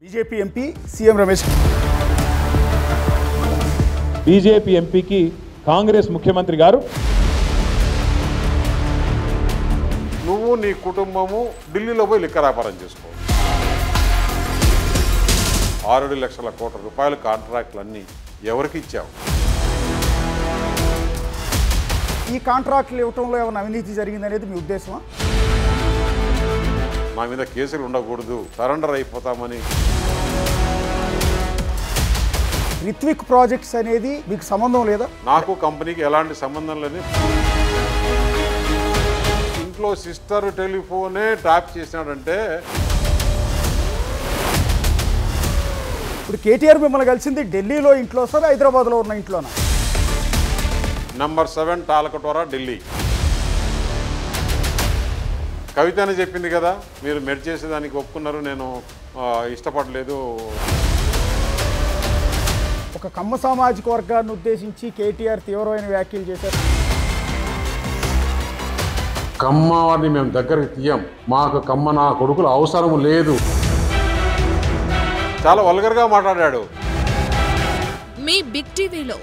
BJP MP CM Ramesh BJP ఎంపీకి కాంగ్రెస్ ముఖ్యమంత్రి గారు నువ్వు నీ కుటుంబము ఢిల్లీలో పోయి లిక్కర్ వ్యాపారం చేసుకో 6 లక్షల కోట్ల రూపాయల కాంట్రాక్టులన్నీ ఎవరికి ఇచ్చావు? ఈ కాంట్రాక్టులు ఇవ్వటంలో ఏమైనా అవినీతి జరిగిందనేది మీ ఉద్దేశమా? నా మీద కేసులు ఉండకూడదు, సరెండర్ అయిపోతామని. రిత్విక్ ప్రాజెక్ట్స్ అనేది మీకు సంబంధం లేదా? నాకు కంపెనీకి ఎలాంటి సంబంధం లేదు. ఇంట్లో సిస్టర్ టెలిఫోనే ట్యాప్ చేసినాడంటే ఇప్పుడు కేటీఆర్ మిమ్మల్ని కలిసింది ఢిల్లీలో ఇంట్లో సార్, హైదరాబాద్లో ఉన్న ఇంట్లోనా? నంబర్ 7 టాలకటోరా, ఢిల్లీ. కవిత అని చెప్పింది కదా, మీరు మెడ్ చేసేదానికి ఒప్పుకున్నారు, నేను ఇష్టపడలేదు. ఒక కమ్మ సామాజిక వర్గాన్ని ఉద్దేశించి కేటీఆర్ తీవ్రమైన వ్యాఖ్యలు చేశారు. కమ్మ వారిని మేము దగ్గరికి తీయం, మాకు కమ్మ నా కొడుకులు అవసరం లేదు. చాలా వల్గర్గా మాట్లాడాడు. మీ బిగ్ టీవీలో